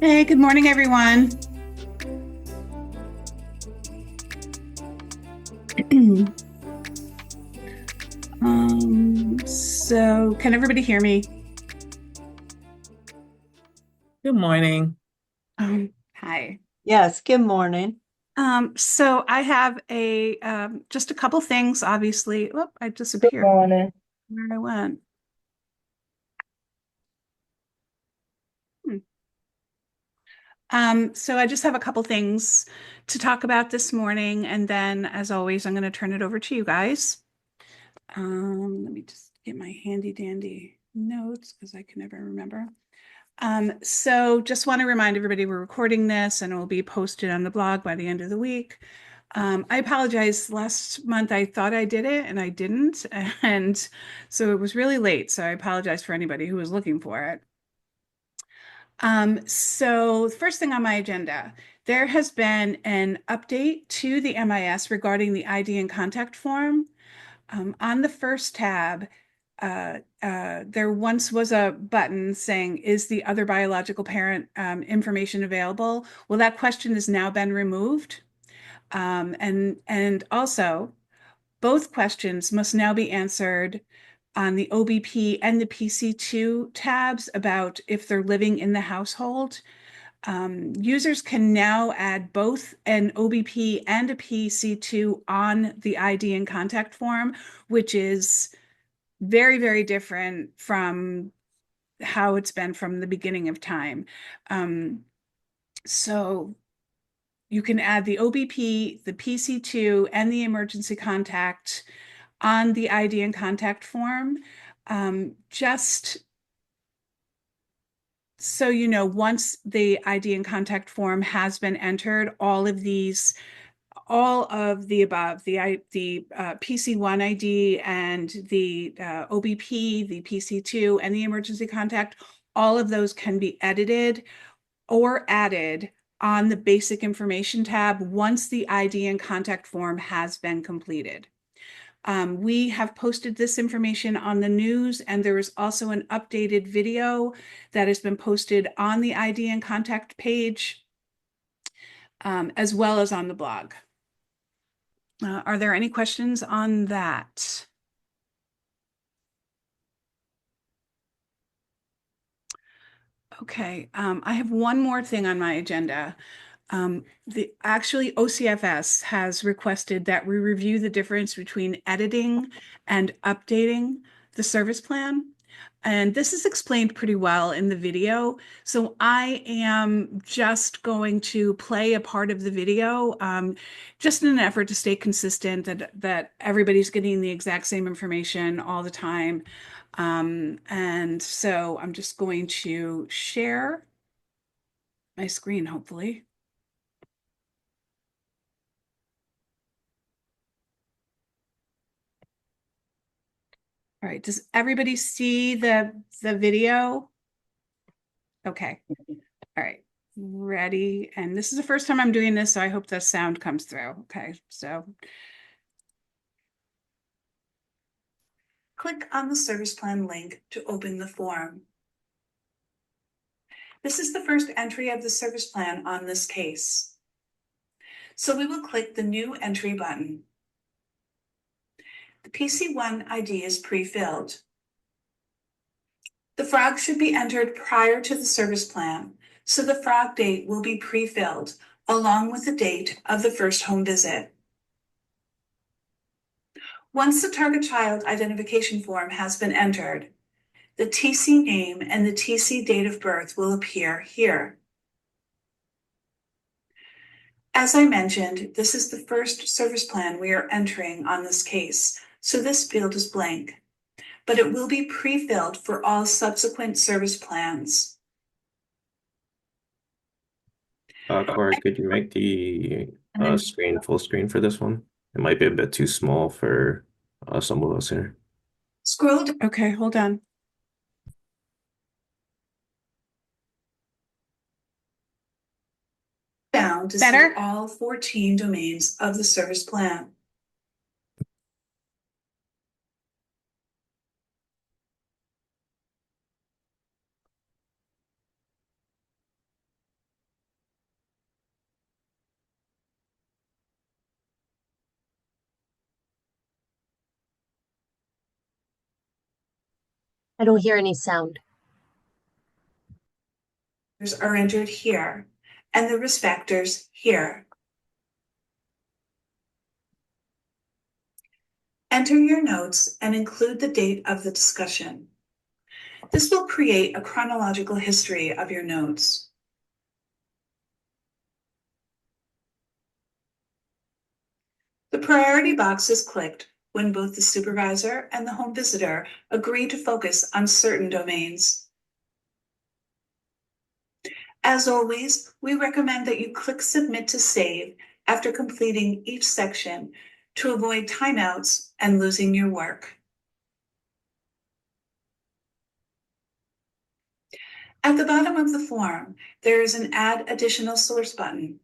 Hey, good morning, everyone. So can everybody hear me? Good morning. Hi. Yes, good morning. So I have a just a couple things, obviously. Oh, I Good disappeared. morning. Where I went. Hmm. So I just have a couple things to talk about this morning, and then, as always, I'm going to turn it over to you guys. Let me just get my handy dandy notes because I can never remember. So just want to remind everybody we're recording this and it will be posted on the blog by the end of the week. I apologize. Last month I thought I did it and I didn't. And so it was really late. So I apologize for anybody who was looking for it. So the first thing on my agenda, there has been an update to the MIS regarding the ID and contact form. On the first tab, there once was a button saying, is the other biological parent information available? Well, that question has now been removed. And also, both questions must now be answered on the OBP and the PC2 tabs about if they're living in the household. Users can now add both an OBP and a PC2 on the ID and contact form, which is very, very different from how it's been from the beginning of time. Um, so you can add the OBP, the PC2, and the emergency contact on the ID and contact form. Just so you know, once the ID and contact form has been entered, all of the above, the PC1 ID and the OBP, the PC2, and the emergency contact, all of those can be edited or added on the basic information tab once the ID and contact form has been completed. We have posted this information on the news, and there is also an updated video that has been posted on the ID and contact page, as well as on the blog. Are there any questions on that? Okay, I have one more thing on my agenda. Actually, OCFS has requested that we review the difference between editing and updating the service plan. And this is explained pretty well in the video. So I am just going to play a part of the video, just in an effort to stay consistent, that everybody's getting the exact same information all the time. And so I'm just going to share my screen, hopefully. All right, does everybody see the video? Okay. All right. Ready. And this is the first time I'm doing this, so I hope the sound comes through. Okay. So click on the service plan link to open the form. This is the first entry of the service plan on this case. So we will click the new entry button. The PC1 ID is pre-filled. The frog should be entered prior to the service plan, so the frog date will be pre-filled along with the date of the first home visit. Once the target child identification form has been entered, the TC name and the TC date of birth will appear here. As I mentioned, this is the first service plan we are entering on this case, so this field is blank, but it will be pre-filled for all subsequent service plans. Corey, could you make the And then screen full screen for this one? It might be a bit too small for some of us here. scroll. Okay, hold on. Down to see all 14 domains of the service plan. I don't hear any sound. Are entered here, and the risk factors here. Enter your notes and include the date of the discussion. This will create a chronological history of your notes. The priority box is clicked when both the supervisor and the home visitor agree to focus on certain domains. As always, we recommend that you click Submit to save after completing each section to avoid timeouts and losing your work. At the bottom of the form, there is an Add Additional Source button.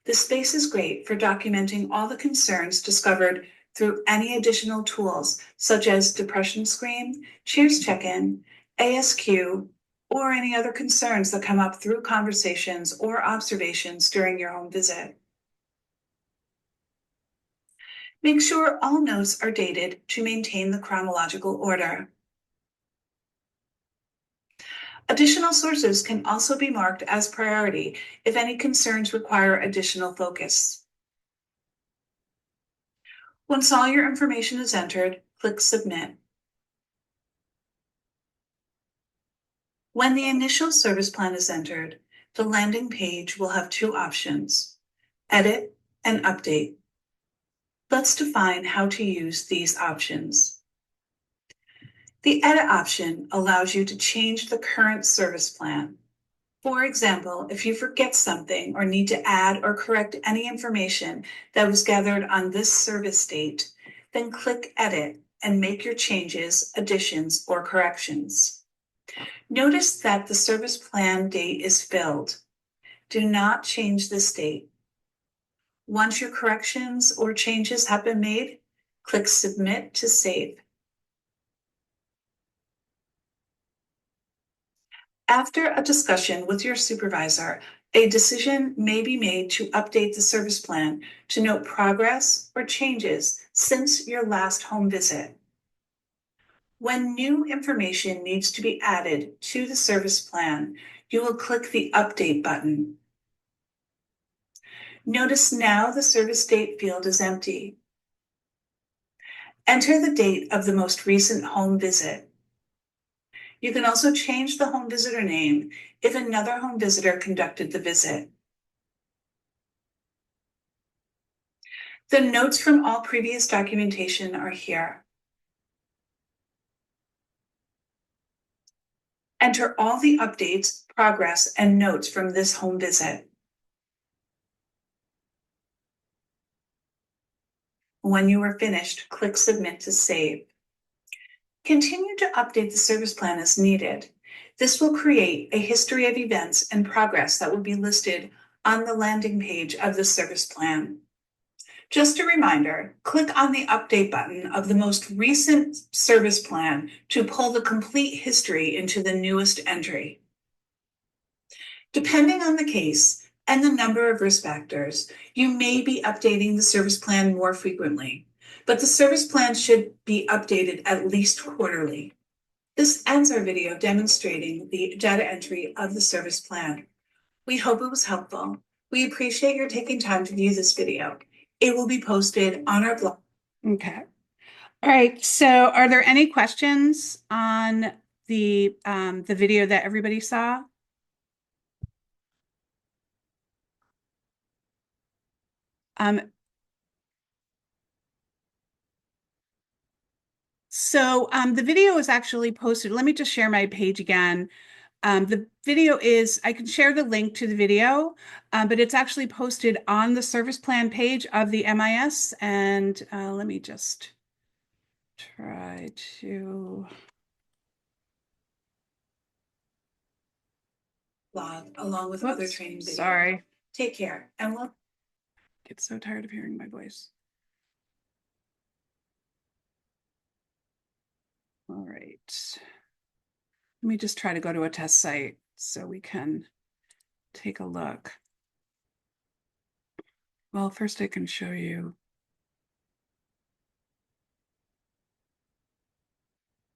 This space is great for documenting all the concerns discovered through any additional tools, such as Depression Screen, Cheers Check-in, ASQ, or any other concerns that come up through conversations or observations during your home visit. Make sure all notes are dated to maintain the chronological order. Additional sources can also be marked as priority if any concerns require additional focus. Once all your information is entered, click Submit. When the initial service plan is entered, the landing page will have two options: Edit and Update. Let's define how to use these options. The Edit option allows you to change the current service plan. For example, if you forget something or need to add or correct any information that was gathered on this service date, then click Edit and make your changes, additions, or corrections. Notice that the service plan date is filled. Do not change this date. Once your corrections or changes have been made, click Submit to save. After a discussion with your supervisor, a decision may be made to update the service plan to note progress or changes since your last home visit. When new information needs to be added to the service plan, you will click the Update button. Notice now the service date field is empty. Enter the date of the most recent home visit. You can also change the home visitor name if another home visitor conducted the visit. The notes from all previous documentation are here. Enter all the updates, progress, and notes from this home visit. When you are finished, click Submit to save. Continue to update the service plan as needed. This will create a history of events and progress that will be listed on the landing page of the service plan. Just a reminder, click on the Update button of the most recent service plan to pull the complete history into the newest entry. Depending on the case and the number of risk factors, you may be updating the service plan more frequently, but the service plan should be updated at least quarterly. This ends our video demonstrating the data entry of the service plan. We hope it was helpful. We appreciate your taking time to view this video. It will be posted on our blog. Okay. All right. So are there any questions on the video that everybody saw? So the video is actually posted. Let me just share my page again. The video is, I can share the link to the video, but it's actually posted on the service plan page of the MIS. And let me just try to log along with other training videos. Sorry. Take care, and we'll get so tired of hearing my voice. All right. Let me just try to go to a test site so we can take a look. Well, first I can show you.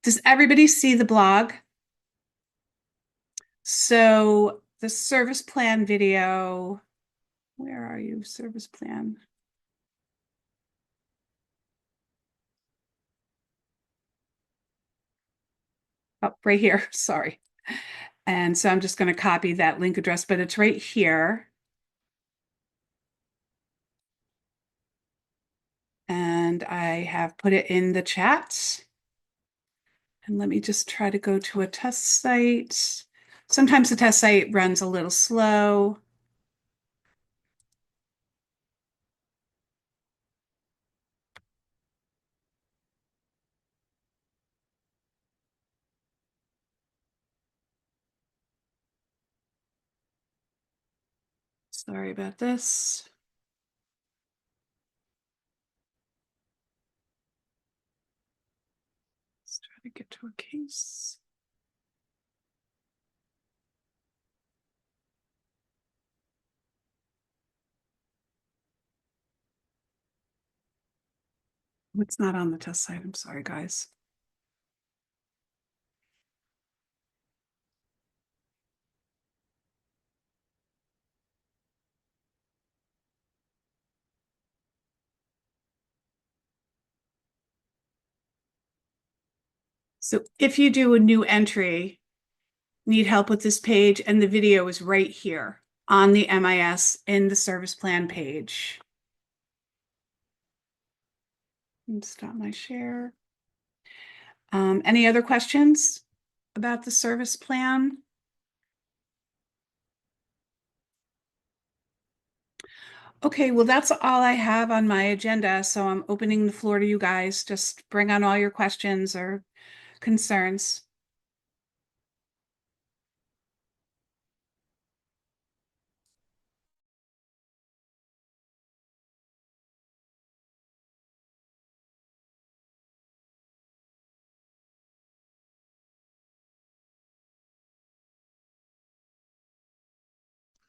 Does everybody see the blog? So the service plan video, where are you, service plan? Oh, right here, sorry. And so I'm just going to copy that link address, but it's right here. And I have put it in the chat. And let me just try to go to a test site. Sometimes the test site runs a little slow. Sorry about this. Let's try to get to a case. It's not on the test site. I'm sorry, guys. So if you do a new entry, need help with this page, and the video is right here on the MIS in the service plan page. Stop my share. Any other questions about the service plan? Okay, well, that's all I have on my agenda. So I'm opening the floor to you guys. Just bring on all your questions or concerns.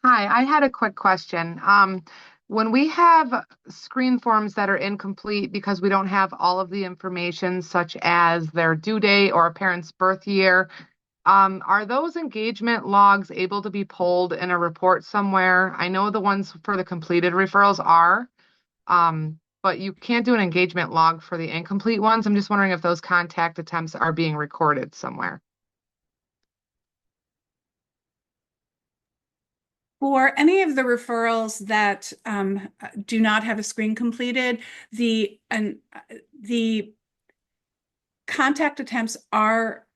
Hi, I had a quick question. When we have screen forms that are incomplete because we don't have all of the information, such as their due date or a parent's birth year, are those engagement logs able to be pulled in a report somewhere? I know the ones for the completed referrals are, but you can't do an engagement log for the incomplete ones. I'm just wondering if those contact attempts are being recorded somewhere. For any of the referrals that do not have a screen completed, the contact attempts are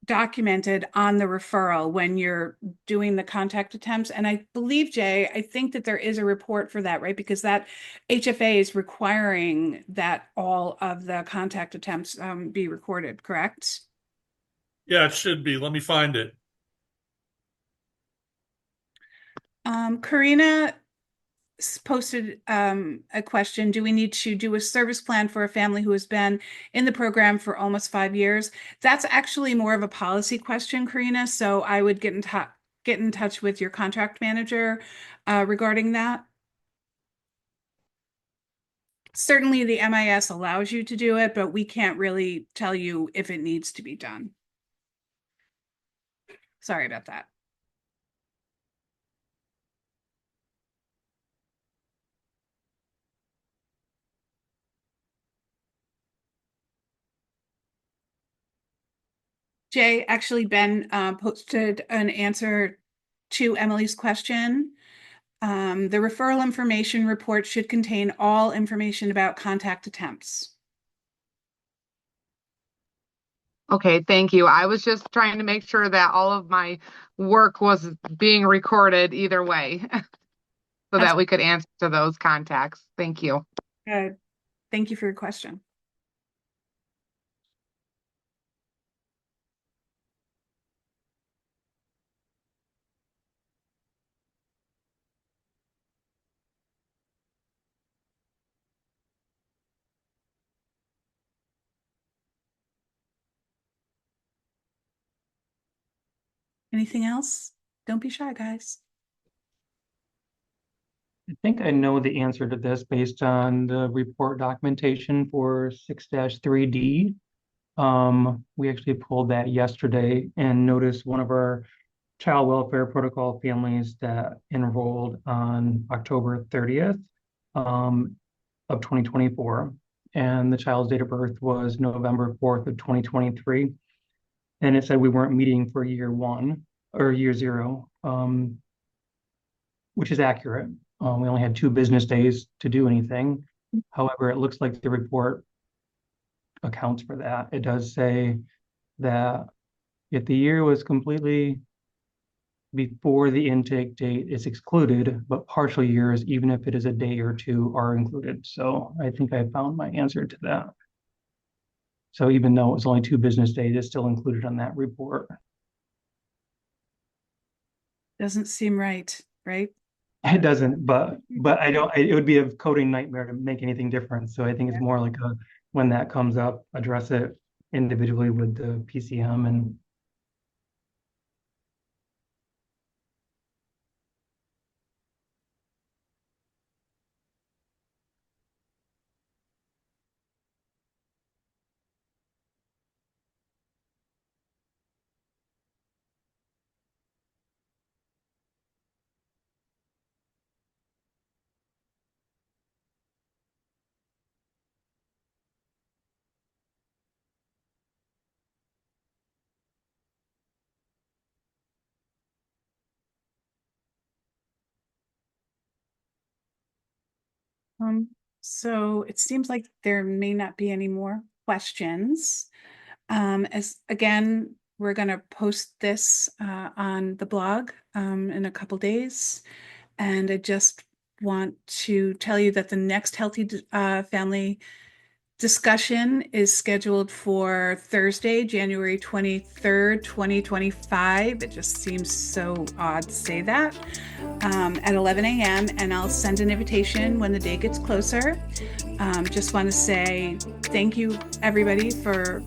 documented on the referral when you're doing the contact attempts. And I believe, Jay, I think that there is a report for that, right? Because that HFA is requiring that all of the contact attempts be recorded, correct? Yeah, it should be. Let me find it. Karina posted a question. Do we need to do a service plan for a family who has been in the program for almost 5 years? That's actually more of a policy question, Karina. So I would get in touch with your contract manager regarding that. Certainly the MIS allows you to do it, but we can't really tell you if it needs to be done. Sorry about that. Jay, actually, Ben posted an answer to Emily's question. The referral information report should contain all information about contact attempts. Okay, thank you. I was just trying to make sure that all of my work was being recorded either way so that we could answer those contacts. Thank you. Good. Thank you for your question. Anything else? Don't be shy, guys. I think I know the answer to this based on the report documentation for 6-3D. We actually pulled that yesterday and noticed one of our child welfare protocol families that enrolled on October 30th of 2024. And the child's date of birth was November 4th of 2023. And it said we weren't meeting for year one or year zero, which is accurate. We only had 2 business days to do anything. However, it looks like the report accounts for that. It does say that if the year was completely before the intake date, it's excluded, but partial years, even if it is a day or 2, are included. So I think I found my answer to that. So even though it was only 2 business days, it's still included on that report. Doesn't seem right, right? It doesn't, but I don't, it would be a coding nightmare to make anything different. So I think it's more like when that comes up, address it individually with the PCM and So it seems like there may not be any more questions. As again, we're going to post this on the blog in a couple days. And I just want to tell you that the next Healthy Family discussion is scheduled for Thursday, January 23rd, 2025. It just seems so odd to say that. At 11 a.m. and I'll send an invitation when the day gets closer. Just want to say thank you everybody for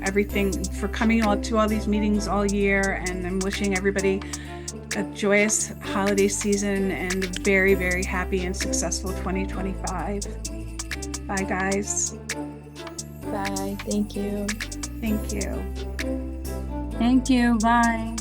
everything, for coming to all these meetings all year, and I'm wishing everybody a joyous holiday season and a very, very happy and successful 2025. Bye guys. Bye. Thank you. Thank you. Thank you. Bye.